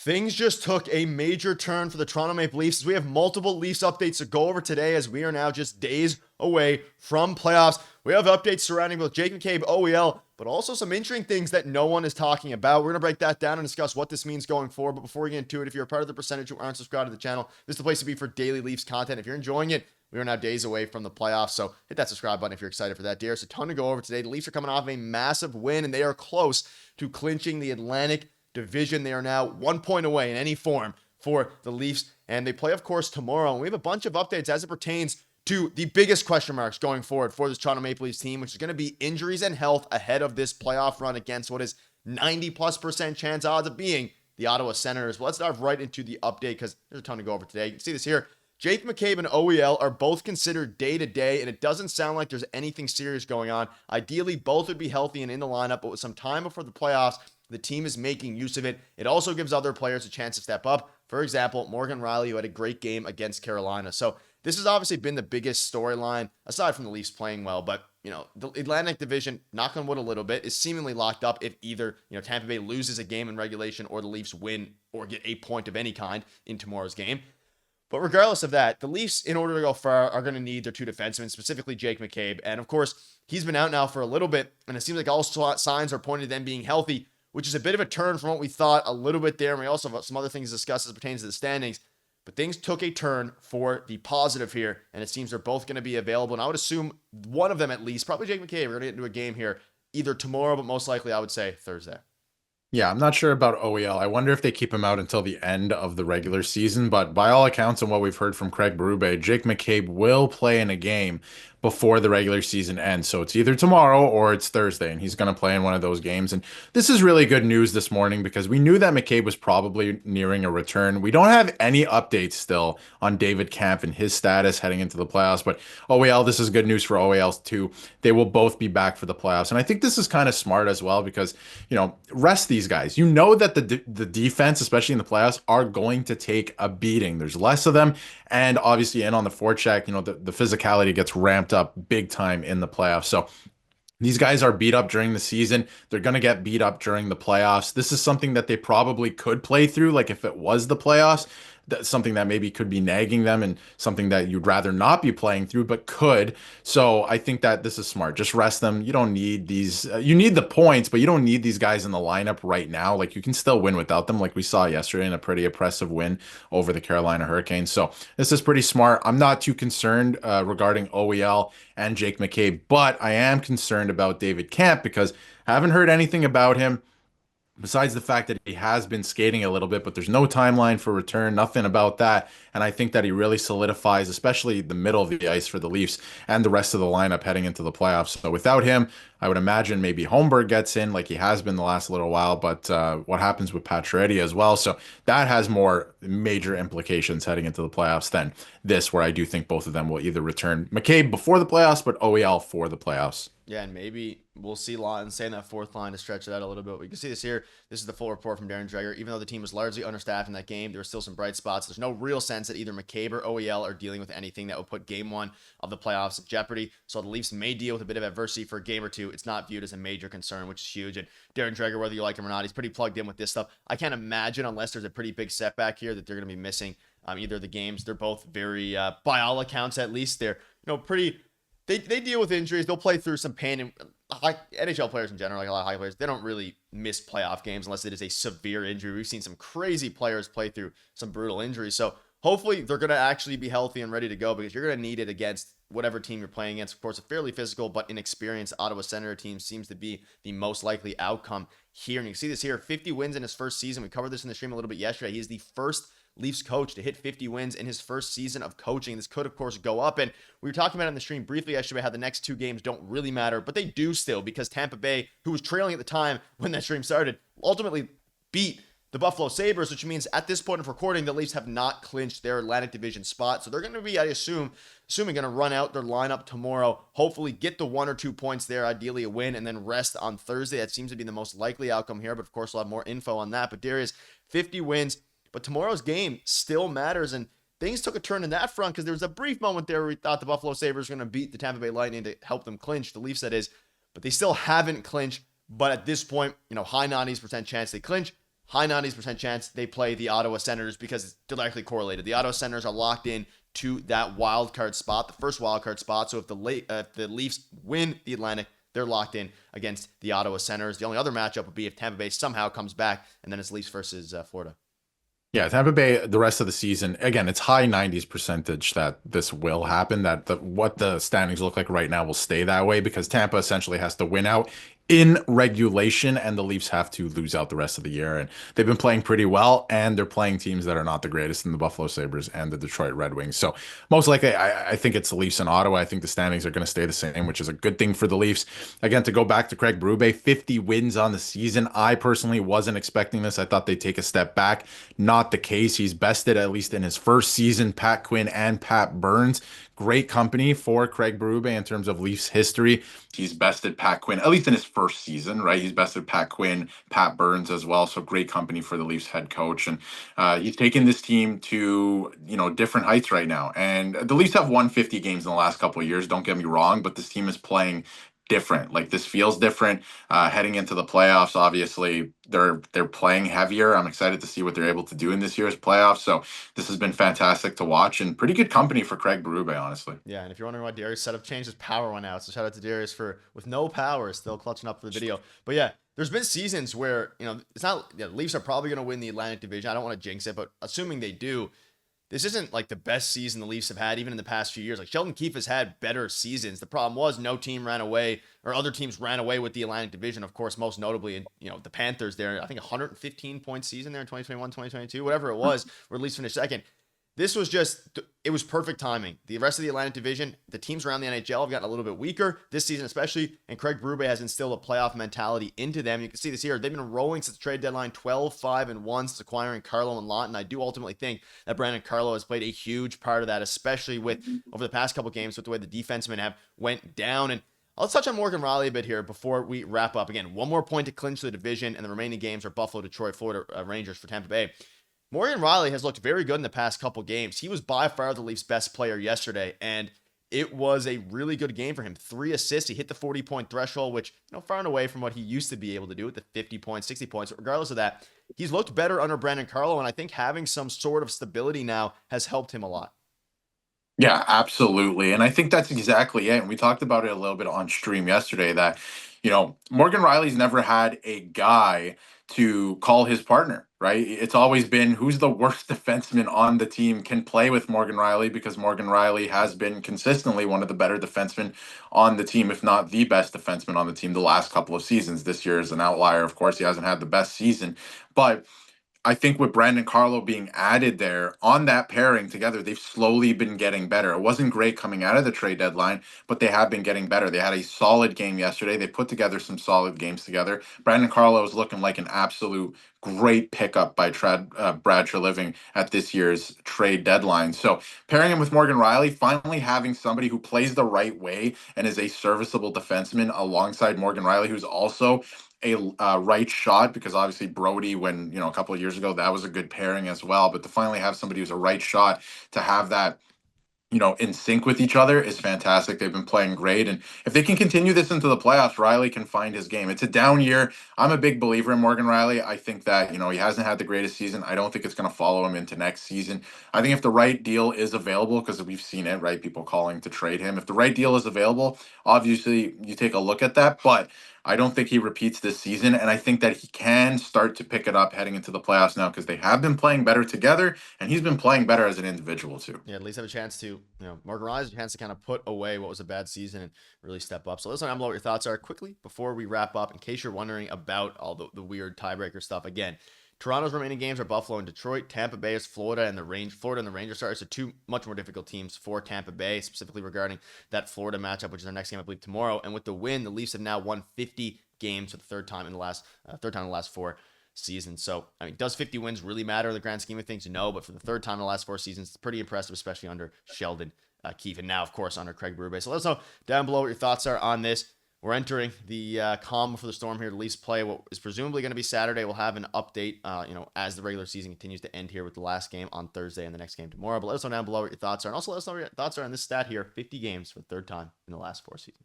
Things just took a major turn for the Toronto Maple Leafs as we have multiple Leafs updates to go over today as we are now just days away from playoffs. We have updates surrounding both Jake McCabe, OEL, but also some intriguing things that no one is talking about. We're going to break that down and discuss what this means going forward. But before we get into it, if you're a part of the percentage who aren't subscribed to the channel, this is the place to be for daily Leafs content. If you're enjoying it, we are now days away from the playoffs, so hit that subscribe button if you're excited for that. There's a ton to go over today. The Leafs are coming off a massive win, and they are close to clinching the Atlantic Division. They are now 1 point away in any form for the Leafs, and they play, of course, tomorrow. And we have a bunch of updates as it pertains to the biggest question marks going forward for this Toronto Maple Leafs team, which is going to be injuries and health ahead of this playoff run against what is 90+% chance odds of being the Ottawa Senators. Well, let's dive right into the update because there's a ton to go over today. You can see this here. Jake McCabe and OEL are both considered day-to-day, and it doesn't sound like there's anything serious going on. Ideally, both would be healthy and in the lineup, but with some time before the playoffs, the team is making use of it. It also gives other players a chance to step up. For example, Morgan Rielly, who had a great game against Carolina. So this has obviously been the biggest storyline, aside from the Leafs playing well, but the Atlantic Division, knock on wood a little bit, is seemingly locked up if either, Tampa Bay loses a game in regulation or the Leafs win or get a point of any kind in tomorrow's game. But regardless of that, the Leafs, in order to go far, are going to need their two defensemen, specifically Jake McCabe. And of course, he's been out now for a little bit, and it seems like all signs are pointing to them being healthy, which is a bit of a turn from what we thought a little bit there. And we also have some other things to discuss as it pertains to the standings. But things took a turn for the positive here, and it seems they're both going to be available. And I would assume one of them at least, probably Jake McCabe, we're going to get into a game here either tomorrow, but most likely I would say Thursday. Yeah, I'm not sure about OEL. I wonder if they keep him out until the end of the regular season, but by all accounts and what we've heard from Craig Berube, Jake McCabe will play in a game before the regular season ends. So it's either tomorrow or it's Thursday, and he's going to play in one of those games. And this is really good news this morning because we knew that McCabe was probably nearing a return. We don't have any updates still on David Kampf and his status heading into the playoffs, but OEL, this is good news for OEL too. They will both be back for the playoffs. And I think this is kind of smart as well because, rest these guys. You know that the defense, especially in the playoffs, are going to take a beating. There's less of them. And obviously, in on the forecheck, the physicality gets ramped up big time in the playoffs. So these guys are beat up during the season. They're going to get beat up during the playoffs. This is something that they probably could play through, like if it was the playoffs. That's something that maybe could be nagging them and something that you'd rather not be playing through, but could. So I think that this is smart. Just rest them. You don't need these. You need the points, but you don't need these guys in the lineup right now. Like you can still win without them, like we saw yesterday in a pretty impressive win over the Carolina Hurricanes. So this is pretty smart. I'm not too concerned regarding OEL and Jake McCabe, but I am concerned about David Kampf because I haven't heard anything about him. Besides the fact that he has been skating a little bit, but there's no timeline for return, nothing about that. And I think that he really solidifies, especially the middle of the ice for the Leafs and the rest of the lineup heading into the playoffs. So without him, I would imagine maybe Holmberg gets in like he has been the last little while, but what happens with Pacioretty as well? So that has more major implications heading into the playoffs than this, where I do think both of them will either return McCabe before the playoffs, but OEL for the playoffs. Yeah, and maybe we'll see Lawton stay in that fourth line to stretch it out a little bit. We can see this here. This is the full report from Darren Dreger. Even though the team was largely understaffed in that game, there were still some bright spots. There's no real sense that either McCabe or OEL are dealing with anything that would put game one of the playoffs in jeopardy. So the Leafs may deal with a bit of adversity for a game or two. It's not viewed as a major concern, which is huge. And Darren Dreger, whether you like him or not, he's pretty plugged in with this stuff. I can't imagine, unless there's a pretty big setback here, that they're going to be missing either of the games. They're both very, by all accounts at least, they're pretty. They deal with injuries. They'll play through some pain. And NHL players in general, like a lot of hockey players, they don't really miss playoff games unless it is a severe injury. We've seen some crazy players play through some brutal injuries. So hopefully they're going to actually be healthy and ready to go because you're going to need it against whatever team you're playing against. Of course, a fairly physical but inexperienced Ottawa Senator team seems to be the most likely outcome here. And you can see this here, 50 wins in his first season. We covered this in the stream a little bit yesterday. He is the first Leafs coach to hit 50 wins in his first season of coaching. This could, of course, go up. And we were talking about it in the stream briefly yesterday how the next two games don't really matter, but they do still because Tampa Bay, who was trailing at the time when that stream started, ultimately beat the Buffalo Sabres, which means at this point of recording, the Leafs have not clinched their Atlantic Division spot. So they're going to be, I assuming going to run out their lineup tomorrow, hopefully get the 1 or 2 points there, ideally a win, and then rest on Thursday. That seems to be the most likely outcome here, but of course we'll have more info on that. But Darius, 50 wins. But tomorrow's game still matters, and things took a turn in that front because there was a brief moment there where we thought the Buffalo Sabres were going to beat the Tampa Bay Lightning to help them clinch, the Leafs that is, but they still haven't clinched. But at this point, high 90% chance they clinch, high 90% chance they play the Ottawa Senators because it's directly correlated. The Ottawa Senators are locked in to that wild card spot, the first wild card spot. So if the Leafs win the Atlantic, they're locked in against the Ottawa Senators. The only other matchup would be if Tampa Bay somehow comes back, and then it's Leafs versus Florida. Yeah, Tampa Bay, the rest of the season, again, it's high 90s percentage that this will happen, that what the standings look like right now will stay that way because Tampa essentially has to win out in regulation and the Leafs have to lose out the rest of the year. And they've been playing pretty well and they're playing teams that are not the greatest in the Buffalo Sabres and the Detroit Red Wings. So most likely, I think it's the Leafs and Ottawa. I think the standings are going to stay the same, which is a good thing for the Leafs. Again, to go back to Craig Berube, 50 wins on the season. I personally wasn't expecting this. I thought they'd take a step back. Not the case. He's bested, at least in his first season, Pat Quinn and Pat Burns. Great company for Craig Berube in terms of Leafs history. He's bested Pat Quinn, at least in his first season, right? He's bested Pat Quinn, Pat Burns as well. So great company for the Leafs head coach. And he's taken this team to, different heights right now. And the Leafs have won 50 games in the last couple of years. Don't get me wrong, but this team is playing different. Like this feels different. Heading into the playoffs, obviously they're playing heavier. I'm excited to see what they're able to do in this year's playoffs. So this has been fantastic to watch and pretty good company for Craig Berube, honestly. Yeah, and if you're wondering why Darius' setup changed, his power went out. So shout out to Darius for with no power, still clutching up for the video. But yeah, there's been seasons where it's not. Yeah, the Leafs are probably going to win the Atlantic Division. I don't want to jinx it, but assuming they do, this isn't like the best season the Leafs have had, even in the past few years. Like Sheldon Keefe has had better seasons. The problem was no team ran away, or other teams ran away with the Atlantic Division. Of course, most notably, in the Panthers there. I think 115 point season there in 2021, 2022, whatever it was, or at least finished second. This was it was perfect timing. The rest of the Atlantic Division, the teams around the NHL have gotten a little bit weaker this season, especially, and Craig Berube has instilled a playoff mentality into them. You can see this here. They've been rolling since the trade deadline, 12-5-1 since acquiring Carlo and Lawton. I do ultimately think that Brandon Carlo has played a huge part of that, especially with over the past couple games with the way the defensemen have went down. And let's touch on Morgan Rielly a bit here before we wrap up. Again, one more point to clinch the division, and the remaining games are Buffalo, Detroit, Florida Rangers for Tampa Bay. Morgan Rielly has looked very good in the past couple games. He was by far the Leafs' best player yesterday, and it was a really good game for him. 3 assists. He hit the 40-point threshold, which, far and away from what he used to be able to do with the 50 points, 60 points. But regardless of that, he's looked better under Brandon Carlo, and I think having some sort of stability now has helped him a lot. Yeah, absolutely. And I think that's exactly it. And we talked about it a little bit on stream yesterday that, Morgan Rielly's never had a guy to call his partner, right? It's always been who's the worst defenseman on the team can play with Morgan Rielly because Morgan Rielly has been consistently one of the better defensemen on the team, if not the best defenseman on the team the last couple of seasons. This year is an outlier. Of course, he hasn't had the best season, but I think with Brandon Carlo being added there on that pairing together, they've slowly been getting better. It wasn't great coming out of the trade deadline, but they have been getting better. They had a solid game yesterday. They put together some solid games together. Brandon Carlo is looking like an absolute great pickup by Brad Treliving at this year's trade deadline. So pairing him with Morgan Rielly, finally having somebody who plays the right way and is a serviceable defenseman alongside Morgan Rielly, who's also a right shot, because obviously Brody, when a couple of years ago, that was a good pairing as well. But to finally have somebody who's a right shot, to have that in sync with each other is fantastic. They've been playing great. And if they can continue this into the playoffs, Rielly can find his game. It's a down year. I'm a big believer in Morgan Rielly. I think that, he hasn't had the greatest season. I don't think it's going to follow him into next season. I think if the right deal is available, because we've seen it, right? People calling to trade him. If the right deal is available, obviously you take a look at that. But I don't think he repeats this season. And I think that he can start to pick it up heading into the playoffs now because they have been playing better together and he's been playing better as an individual too. Yeah, at least have a chance to, Morgan Rielly has a chance to kind of put away what was a bad season and really step up. So let's know what your thoughts are quickly before we wrap up, in case you're wondering about all the weird tiebreaker stuff. Again, Toronto's remaining games are Buffalo and Detroit. Tampa Bay is Florida and the Rangers are. So two much more difficult teams for Tampa Bay, specifically regarding that Florida matchup, which is our next game, I believe, tomorrow. And with the win, the Leafs have now won 50 games for the third time in the last 4 seasons. So, does 50 wins really matter in the grand scheme of things? No, but for the third time in the last 4 seasons, it's pretty impressive, especially under Sheldon Keefe, and now, of course, under Craig Berube. So let us know down below what your thoughts are on this. We're entering the calm before the storm here. The Leafs play what is presumably going to be Saturday. We'll have an update, as the regular season continues to end here with the last game on Thursday and the next game tomorrow. But let us know down below what your thoughts are. And also let us know what your thoughts are on this stat here. 50 games for the third time in the last 4 seasons.